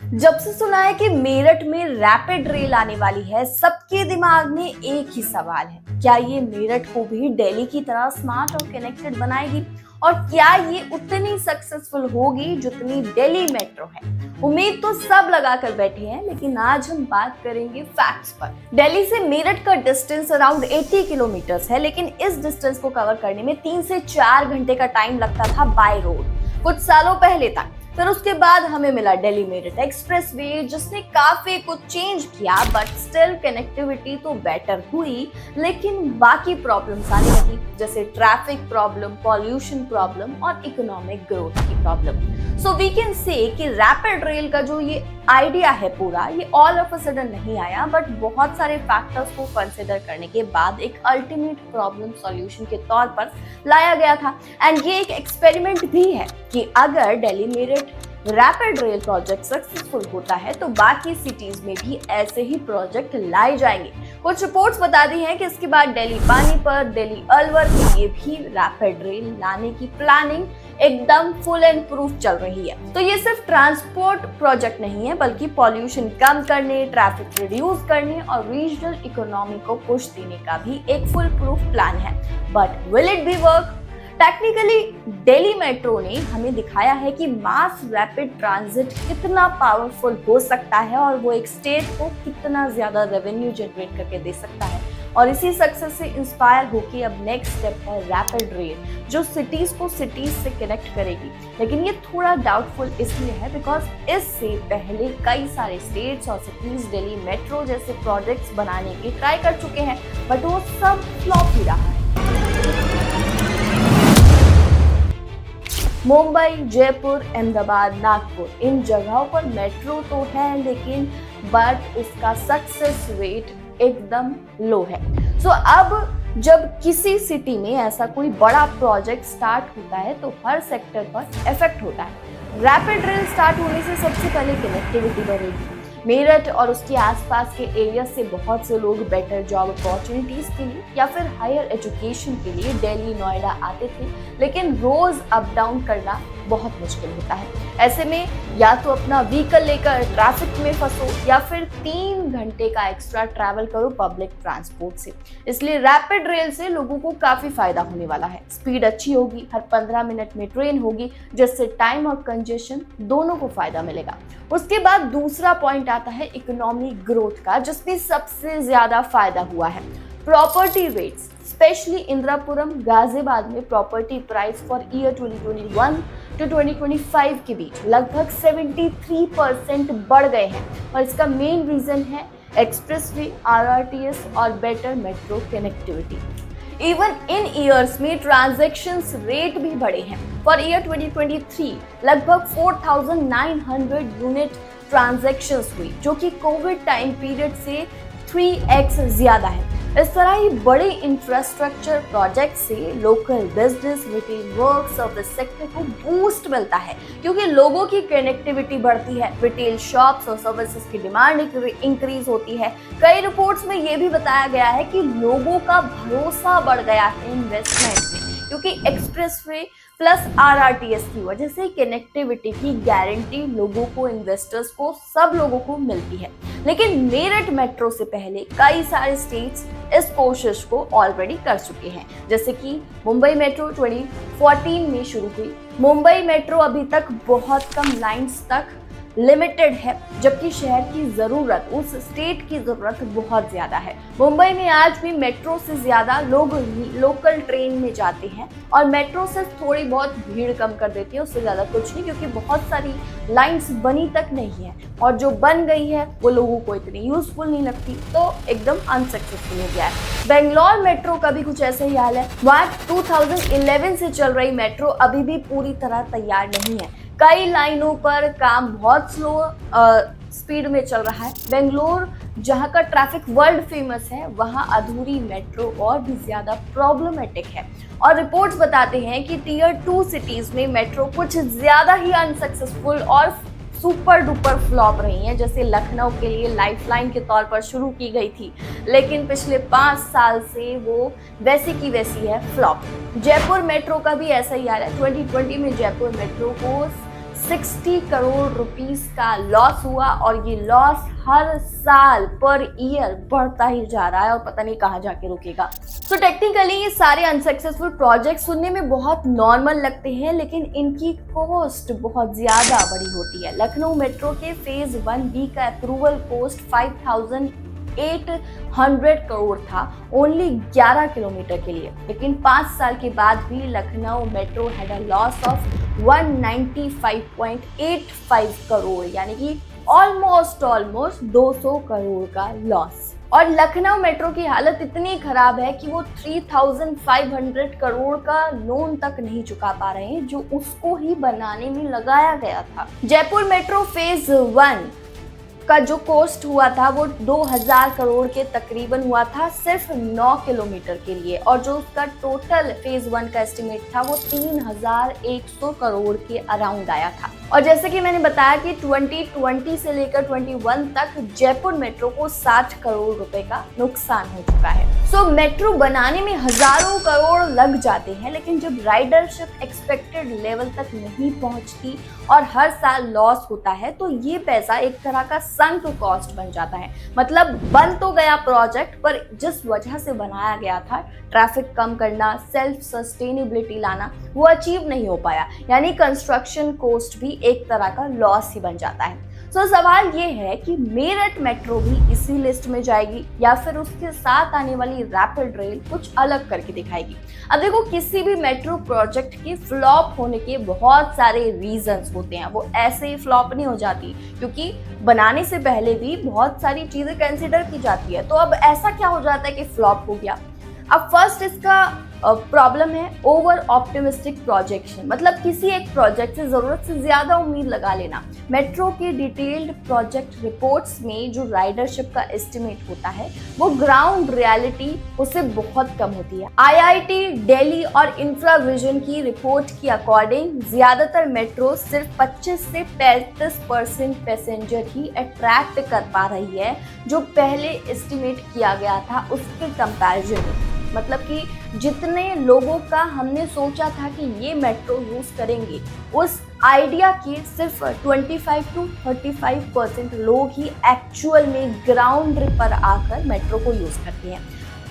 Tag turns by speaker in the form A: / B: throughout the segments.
A: जब से सुना है कि मेरठ में रैपिड रेल आने वाली है, सबके दिमाग में एक ही सवाल है, क्या ये मेरठ को भी दिल्ली की तरह स्मार्ट और कनेक्टेड बनाएगी? और क्या ये उतनी सक्सेसफुल होगी जितनी दिल्ली मेट्रो है? उम्मीद तो सब लगाकर बैठे हैं, लेकिन आज हम बात करेंगे फैक्ट्स पर। दिल्ली से मेरठ का डिस्टेंस अराउंड 80 किलोमीटर है, लेकिन इस डिस्टेंस को कवर करने में 3 से 4 घंटे का टाइम लगता था बाय रोड कुछ सालों पहले तक। फिर उसके बाद हमें मिला दिल्ली मेरठ एक्सप्रेसवे, जिसने काफी कुछ चेंज किया, बट स्टिल कनेक्टिविटी तो बेटर हुई, लेकिन बाकी प्रॉब्लम्स आने लगी, जैसे ट्रैफिक प्रॉब्लम, पॉल्यूशन प्रॉब्लम और इकोनॉमिक ग्रोथ की problem. So we can say कि रैपिड रेल का जो ये आइडिया है पूरा, ये ऑल ऑफ अ सडन नहीं आया, बट बहुत सारे फैक्टर्स को कंसिडर करने के बाद एक अल्टीमेट प्रॉब्लम सॉल्यूशन के तौर पर लाया गया था। एंड ये एक एक्सपेरिमेंट भी है कि अगर Delhi Meerut rapid rail project successful होता है तो बाकी सिटीज में भी ऐसे ही प्रोजेक्ट लाए जाएंगे। कुछ रिपोर्ट्स बताती हैं कि इसके बाद दिल्ली पानीपत, दिल्ली अलवर के लिए भी रैपिड रेल लाने की प्लानिंग एकदम फुल एंड प्रूफ चल रही है। तो ये सिर्फ ट्रांसपोर्ट प्रोजेक्ट नहीं है, बल्कि पॉल्यूशन कम करने, ट्रैफिक रिड्यूस करने और रीजनल इकोनॉमी को पुश देने का भी एक फुल प्रूफ प्लान है। But will it be work? Technically Delhi metro ने हमें दिखाया है कि मास रैपिड ट्रांजिट कितना पावरफुल हो सकता है और वो एक स्टेट को कितना ज्यादा रेवेन्यू जनरेट करके दे सकता है। और इसी सक्सेस से इंस्पायर होकर अब नेक्स्ट स्टेप है रैपिड रेल, जो सिटीज को सिटीज से कनेक्ट करेगी। लेकिन ये थोड़ा डाउटफुल इसलिए है बिकॉज इससे पहले कई सारे स्टेट्स और सिटीज दिल्ली मेट्रो जैसे प्रोजेक्ट्स बनाने की ट्राई कर चुके हैं, बट वो सब फ्लॉप ही रहा है। मुंबई, जयपुर, अहमदाबाद, नागपुर, इन जगहों पर मेट्रो तो है, लेकिन बट उसका सक्सेस रेट एकदम लो है। सो अब जब किसी सिटी में ऐसा कोई बड़ा प्रोजेक्ट स्टार्ट होता है तो हर सेक्टर पर इफेक्ट होता है। रैपिड रेल स्टार्ट होने से सबसे पहले कनेक्टिविटी बढ़ेगी। मेरठ और उसके आसपास के एरिया से बहुत से लोग बेटर जॉब अपॉर्चुनिटीज के लिए या फिर हायर एजुकेशन के लिए दिल्ली, नोएडा आते थे, लेकिन रोज अप डाउन करना बहुत मुश्किल होता है। ऐसे में या तो अपना व्हीकल लेकर ट्रैफिक में फंसो या फिर 3 घंटे का एक्स्ट्रा ट्रैवल करो पब्लिक ट्रांसपोर्ट से। इसलिए रैपिड रेल से लोगों को काफी फायदा होने वाला है। स्पीड अच्छी होगी, हर 15 मिनट में ट्रेन होगी, जिससे टाइम और कंजेशन दोनों को फायदा मिलेगा। उसके बाद दूसरा पॉइंट आता है इकोनॉमिक ग्रोथ का, जिसमें सबसे ज्यादा फायदा हुआ है property rates. Specially Indirapuram, Ghaziabad में property price for year 2021 to 2025 के बीच लगभग 73% बढ़ गए हैं, और इसका मेन रीजन है एक्सप्रेसवे, आरआरटीएस और better metro connectivity. Even in years में ट्रांजैक्शंस रेट भी बढ़े हैं। फॉर ईयर 2023 लगभग 4,900 यूनिट ट्रांजैक्शंस हुई, जो कि कोविड टाइम पीरियड से 3x ज्यादा है। इस तरह ही बड़े इंफ्रास्ट्रक्चर प्रोजेक्ट से local business, retail work, service sector को बूस्ट मिलता है, क्योंकि लोगों की कनेक्टिविटी बढ़ती है, रिटेल शॉप्स और सर्विसेज की डिमांड इंक्रीज होती है। कई रिपोर्ट्स में ये भी बताया गया है कि लोगों का भरोसा बढ़ गया है इन्वेस्टमेंट में, क्योंकि एक्सप्रेसवे प्लस आरआरटीएस की वजह से कनेक्टिविटी की गारंटी लोगों को, इन्वेस्टर्स को, सब लोगों को मिलती है। लेकिन मेरठ मेट्रो से पहले कई सारे स्टेट्स इस कोशिश को ऑलरेडी कर चुके हैं, जैसे कि मुंबई मेट्रो 2014 में शुरू हुई। मुंबई मेट्रो अभी तक बहुत कम लाइंस तक लिमिटेड है, जबकि शहर की जरूरत, उस स्टेट की जरूरत बहुत ज्यादा है। मुंबई में आज भी मेट्रो से ज्यादा लोग लोकल ट्रेन में जाते हैं, और मेट्रो सिर्फ थोड़ी बहुत भीड़ कम कर देती है, उससे ज्यादा कुछ नहीं, क्योंकि बहुत सारी लाइंस बनी तक नहीं है, और जो बन गई है वो लोगों को इतनी यूजफुल नहीं लगती, तो एकदम अनसक्सेसफुल हो गया है। बेंगलोर मेट्रो का भी कुछ ऐसा ही हाल है। वहाँ 2011 से चल रही मेट्रो अभी भी पूरी तरह तैयार नहीं है। कई लाइनों पर काम बहुत स्लो स्पीड में चल रहा है। बेंगलोर, जहां का ट्रैफिक वर्ल्ड फेमस है, वहां अधूरी मेट्रो और भी ज्यादा प्रॉब्लमेटिक है। और रिपोर्ट्स बताते हैं कि टीयर 2 सिटीज में मेट्रो कुछ ज्यादा ही अनसक्सेसफुल और सुपर डुपर फ्लॉप रही हैं, जैसे लखनऊ के लिए लाइफलाइन के तौर पर शुरू की गई थी, लेकिन पिछले 5 साल से वो वैसी की वैसी है, फ्लॉप। जयपुर मेट्रो का भी ऐसा ही हाल है। 2020 में जयपुर मेट्रो को 60 करोड़ रुपीस का लॉस हुआ और ये लॉस हर साल पर ईयर बढ़ता ही जा रहा है और पता नहीं कहाँ जाके रुकेगा। तो टेक्निकली ये सारे अनसक्सेसफुल प्रोजेक्ट सुनने में बहुत नॉर्मल लगते हैं, लेकिन इनकी कॉस्ट बहुत ज्यादा बड़ी होती है। लखनऊ मेट्रो के फेज 1B का अप्रूवल कॉस्ट 5,800 करोड़ था ओनली 11 किलोमीटर के लिए, लेकिन 5 साल के बाद भी Lucknow metro had a loss of 195.85 crore, यानी कि ऑलमोस्ट 200 करोड़ का लॉस। और लखनऊ मेट्रो की हालत इतनी खराब है कि वो 3,500 करोड़ का लोन तक नहीं चुका पा रहे हैं जो उसको ही बनाने में लगाया गया था। जयपुर मेट्रो फेज 1 का जो कॉस्ट हुआ था वो 2,000 करोड़ के तकरीबन हुआ था सिर्फ 9 किलोमीटर के लिए, और जो उसका टोटल फेज 1 का एस्टिमेट था वो 3,100 करोड़ के अराउंड आया था। और जैसे कि मैंने बताया कि 2020 से लेकर 21 तक जयपुर मेट्रो को 60 करोड़ रुपए का नुकसान हो चुका है। सो मेट्रो बनाने में हजारों करोड़ लग जाते हैं, लेकिन जब राइडरशिप एक्सपेक्टेड लेवल तक नहीं पहुंचती और हर साल लॉस होता है तो ये पैसा एक तरह का संक कॉस्ट बन जाता है। मतलब बन तो गया प्रोजेक्ट, पर जिस वजह से बनाया गया था, ट्रैफिक कम करना, सेल्फ सस्टेनेबिलिटी लाना, वो अचीव नहीं हो पाया, यानी कंस्ट्रक्शन कॉस्ट भी एक तरह का लॉस ही बन जाता है। सो सवाल ये है कि मेरठ मेट्रो भी इसी लिस्ट में जाएगी या फिर उसके साथ आने वाली रैपिड रेल कुछ अलग करके दिखाएगी। अब देखो, किसी भी मेट्रो प्रोजेक्ट के फ्लॉप होने के बहुत सारे रीजंस होते हैं, वो ऐसे ही फ्लॉप नहीं हो जाती, क्योंकि बनाने से पहले भी बहुत सारी चीजें कंसिडर की जाती है। तो अब ऐसा क्या हो जाता है कि फ्लॉप हो गया? अब फर्स्ट इसका प्रॉब्लम है ओवर ऑप्टिमिस्टिक प्रोजेक्शन, मतलब किसी एक प्रोजेक्ट से जरूरत से ज्यादा उम्मीद लगा लेना। मेट्रो के डिटेल्ड प्रोजेक्ट रिपोर्ट्स में जो राइडरशिप का एस्टिमेट होता है वो ग्राउंड रियलिटी उससे बहुत कम होती है। IIT दिल्ली और इंफ्राविजन की रिपोर्ट के अकॉर्डिंग ज्यादातर मेट्रो सिर्फ 25 से 35% पैसेंजर ही अट्रैक्ट कर पा रही है जो पहले एस्टिमेट किया गया था उसके कंपैरिजन में। मतलब कि जितने लोगों का हमने सोचा था कि ये मेट्रो यूज करेंगे, उस आइडिया के सिर्फ 25 to 35% लोग ही एक्चुअल में ग्राउंड पर आकर मेट्रो को यूज करते हैं।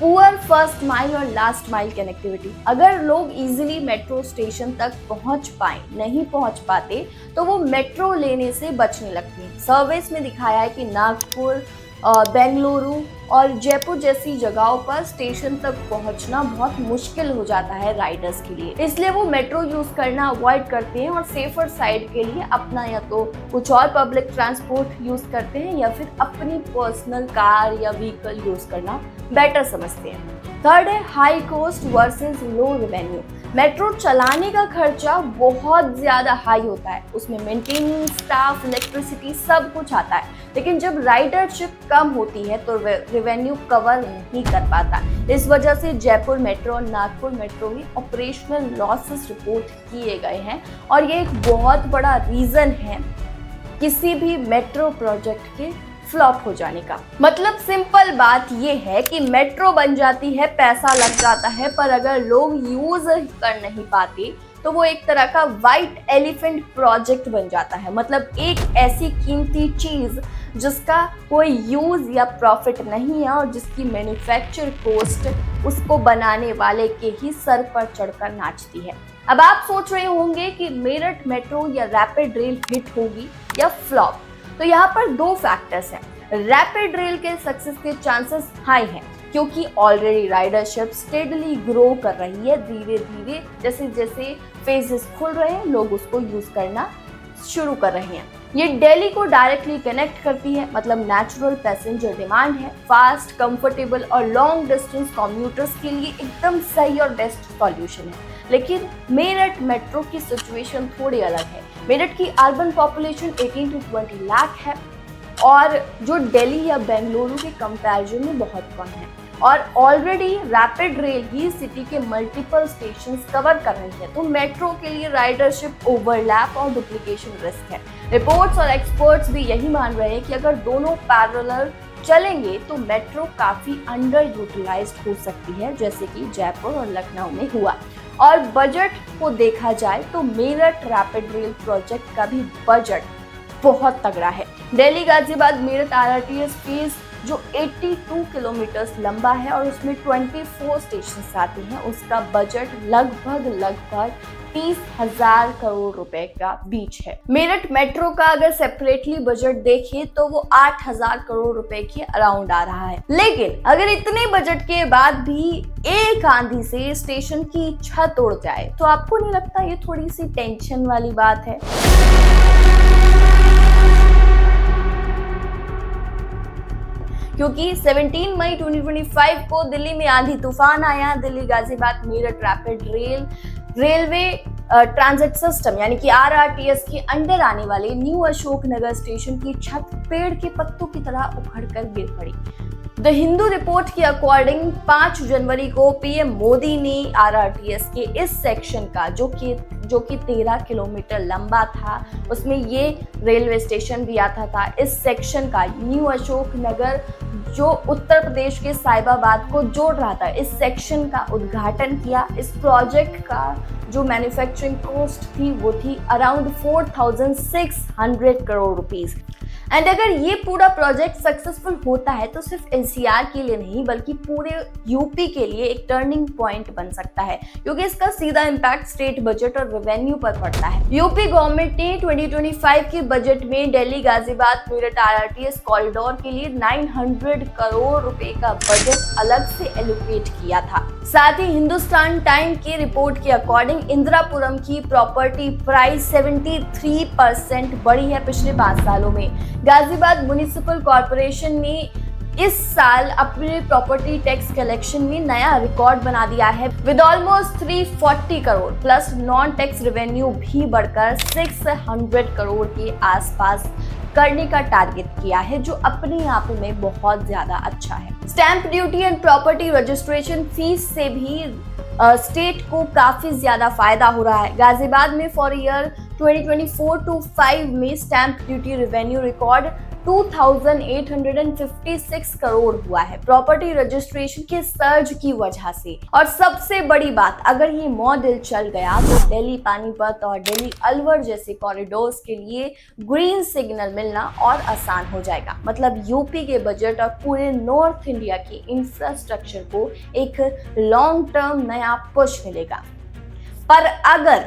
A: पुअर फर्स्ट माइल और लास्ट माइल कनेक्टिविटी, अगर लोग इजीली मेट्रो स्टेशन तक पहुंच पाए, नहीं पहुंच पाते तो वो मेट्रो लेने से बचने लगते हैं। सर्वेस में दिखाया है कि नागपुर, बेंगलुरु और जयपुर जैसी जगहों पर स्टेशन तक पहुंचना बहुत मुश्किल हो जाता है राइडर्स के लिए, इसलिए वो मेट्रो यूज करना अवॉइड करते हैं और सेफर साइड के लिए अपना या तो कुछ और पब्लिक ट्रांसपोर्ट यूज करते हैं या फिर अपनी पर्सनल कार या व्हीकल यूज करना बेटर समझते हैं। थर्ड है हाई कॉस्ट वर्सेस लो रेवेन्यू। मेट्रो चलाने का खर्चा बहुत ज्यादा हाई होता है, उसमें मेंटेनेंस, स्टाफ, इलेक्ट्रिसिटी सब कुछ आता है, लेकिन जब राइडरशिप कम होती है तो रेवेन्यू कवर नहीं कर पाता। इस वजह से जयपुर मेट्रो और नागपुर मेट्रो में ऑपरेशनल लॉसेस रिपोर्ट किए गए हैं और ये एक बहुत बड़ा रीजन है किसी भी मेट्रो प्रोजेक्ट के फ्लॉप हो जाने का। मतलब सिंपल बात ये है कि मेट्रो बन जाती है, पैसा लग जाता है, पर अगर लोग यूज कर नहीं पाते तो वो एक तरह का व्हाइट एलिफेंट प्रोजेक्ट बन जाता है। मतलब एक ऐसी कीमती चीज जिसका कोई यूज या प्रॉफिट नहीं है और जिसकी मैन्युफैक्चर कॉस्ट उसको बनाने वाले के ही सर पर चढ़कर नाचती है। अब आप सोच रहे होंगे कि मेरठ मेट्रो या रैपिड रेल हिट होगी या फ्लॉप, तो यहाँ पर दो फैक्टर्स हैं। रैपिड रेल के सक्सेस के चांसेस हाई हैं क्योंकि ऑलरेडी राइडरशिप स्टेडली ग्रो कर रही है, धीरे धीरे जैसे जैसे फेजेस खुल रहे हैं लोग उसको यूज करना शुरू कर रहे हैं। ये दिल्ली को डायरेक्टली कनेक्ट करती है, मतलब नेचुरल पैसेंजर डिमांड है। फास्ट, कंफर्टेबल और लॉन्ग डिस्टेंस कम्यूटर्स के लिए एकदम सही और बेस्ट सॉल्यूशन है। लेकिन मेरठ मेट्रो की सिचुएशन थोड़ी अलग है। मेरठ की अर्बन पॉपुलेशन 18 to 20 लाख है और जो दिल्ली या बेंगलुरु के कंपैरिजन में बहुत कम है, और ऑलरेडी रैपिड रेल ही सिटी के मल्टीपल स्टेशंस कवर कर रही है, तो मेट्रो के लिए राइडरशिप ओवरलैप और डुप्लीकेशन रिस्क है। रिपोर्ट्स और एक्सपर्ट्स भी यही मान रहे हैं कि अगर दोनों पैरेलल चलेंगे तो मेट्रो काफी अंडर यूटिलाइज्ड हो सकती है, जैसे कि जयपुर और लखनऊ में हुआ। और बजट को देखा जाए तो मेरठ रैपिड रेल प्रोजेक्ट का भी बजट बहुत तगड़ा है। दिल्ली गाजियाबाद मेरठ आरआरटीएस फेज जो 82 किलोमीटर लंबा है और उसमें 24 स्टेशन आते हैं, उसका बजट लगभग 30,000 करोड़ रुपए का बीच है। मेरठ मेट्रो का अगर सेपरेटली बजट देखें तो वो 8,000 करोड़ रुपए के अराउंड आ रहा है। लेकिन अगर इतने बजट के बाद भी एक आंधी से स्टेशन की छत उड़ जाए तो आपको नहीं लगता ये थोड़ी सी टेंशन वाली बात है? क्योंकि 17 मई 2025 को दिल्ली में आंधी तूफान आया। Delhi Ghaziabad Meerut rapid railway transit system यानी कि आरआरटीएस के अंडर आने वाले न्यू अशोक नगर स्टेशन की छत पेड़ के पत्तों की तरह उखड़कर गिर पड़ी। द हिंदू रिपोर्ट के अकॉर्डिंग 5 जनवरी को पीएम मोदी ने आरआरटीएस के इस सेक्शन का जो कि 13 किलोमीटर लंबा था, उसमें ये रेलवे स्टेशन भी आता था, इस सेक्शन का न्यू अशोक नगर जो उत्तर प्रदेश के साहिबाबाद को जोड़ रहा था, इस सेक्शन का उद्घाटन किया। इस प्रोजेक्ट का जो मैन्युफैक्चरिंग कॉस्ट थी वो थी अराउंड 4,600 करोड़ रुपीस। एंड अगर ये पूरा प्रोजेक्ट सक्सेसफुल होता है तो सिर्फ एनसीआर के लिए नहीं बल्कि पूरे यूपी के लिए एक टर्निंग पॉइंट बन सकता है, क्योंकि इसका सीधा इम्पैक्ट स्टेट बजट और रेवेन्यू पर पड़ता है। यूपी गवर्नमेंट ने 2025 के बजट में दिल्ली गाजियाबाद मेरठ आरआरटीएस कॉरिडोर के लिए 900 करोड़ रुपए का बजट अलग से एलोकेट किया था। साथ ही हिंदुस्तान टाइम की रिपोर्ट के अकॉर्डिंग इंदिरापुरम की प्रॉपर्टी प्राइस 73% बढ़ी है पिछले 5 सालों में। गाजियाबाद म्युनिसिपल कॉर्पोरेशन ने इस साल अपने प्रॉपर्टी टैक्स कलेक्शन में नया रिकॉर्ड बना दिया है with almost 340 crore plus non tax revenue भी बढ़कर 600 करोड़ के आसपास करने का टारगेट किया है, जो अपने आप में बहुत ज्यादा अच्छा है। Stamp duty and property registration fees से भी स्टेट को काफी ज्यादा फायदा हो रहा है। गाजियाबाद में फॉर ईयर 2024-5 में stamp duty revenue record 2,856 crore हुआ है प्रॉपर्टी रजिस्ट्रेशन के सर्ज की वजह से। और सबसे बड़ी बात, अगर ये मॉडल चल गया तो दिल्ली पानीपत और दिल्ली अलवर जैसे कॉरिडोर्स के लिए ग्रीन सिग्नल मिलना और आसान हो जाएगा। मतलब यूपी के बजट और पूरे नॉर्थ इंडिया के इंफ्रास्ट्रक्चर को एक लॉन्ग टर्म नया पुश मिलेगा। पर अगर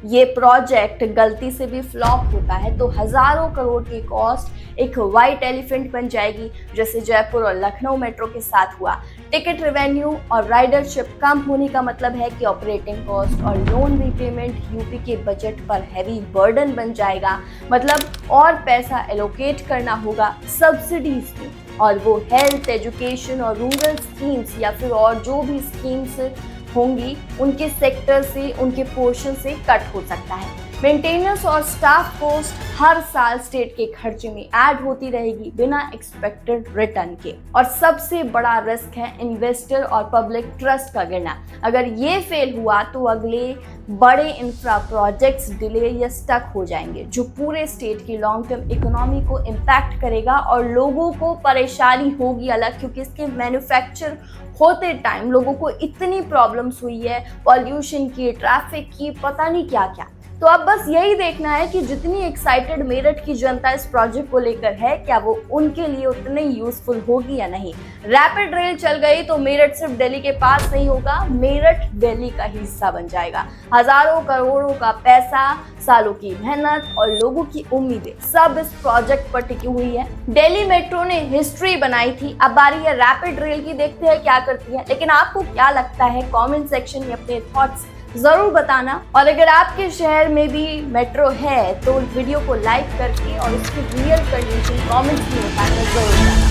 A: ये प्रोजेक्ट गलती से भी फ्लॉप होता है तो हजारों करोड़ की कॉस्ट एक व्हाइट एलिफेंट बन जाएगी, जैसे जयपुर और लखनऊ मेट्रो के साथ हुआ। टिकट रेवेन्यू और राइडरशिप कम होने का मतलब है कि ऑपरेटिंग कॉस्ट और लोन रीपेमेंट यूपी के बजट पर हैवी बर्डन बन जाएगा। मतलब और पैसा एलोकेट करना होगा सब्सिडीज में, और वो हेल्थ, एजुकेशन और रूरल स्कीम्स या फिर और जो भी स्कीम्स होंगी उनके सेक्टर से, उनके पोर्शन से कट हो सकता है। मेंटेनेंस और स्टाफ कॉस्ट हर साल स्टेट के खर्चे में ऐड होती रहेगी बिना एक्सपेक्टेड रिटर्न के। और सबसे बड़ा रिस्क है इन्वेस्टर और पब्लिक ट्रस्ट का गिरना। अगर ये फेल हुआ तो अगले बड़े इंफ्रा प्रोजेक्ट्स डिले या स्टक हो जाएंगे, जो पूरे स्टेट की लॉन्ग टर्म इकोनॉमी को इम्पैक्ट करेगा और लोगों को परेशानी होगी अलग, क्योंकि इसके मैन्युफैक्चर होते टाइम लोगों को इतनी प्रॉब्लम्स हुई है, पॉल्यूशन की, ट्रैफिक की, पता नहीं क्या क्या। तो अब बस यही देखना है कि जितनी एक्साइटेड मेरठ की जनता इस प्रोजेक्ट को लेकर है, क्या वो उनके लिए उतनी यूजफुल होगी या नहीं। रैपिड रेल चल गई तो मेरठ सिर्फ दिल्ली के पास नहीं होगा, मेरठ दिल्ली का हिस्सा बन जाएगा। हजारों करोड़ों का पैसा, सालों की मेहनत और लोगों की उम्मीदें सब इस प्रोजेक्ट पर टिकी हुई है। दिल्ली मेट्रो ने हिस्ट्री बनाई थी, अब बारी है रैपिड रेल की, देखते हैं क्या करती है। लेकिन आपको क्या लगता है, कमेंट सेक्शन में अपने थॉट्स जरूर बताना। और अगर आपके शहर में भी मेट्रो है तो वीडियो को लाइक करके और उसकी रियल कंडीशन कमेंट्स में बताना जरूर बताना।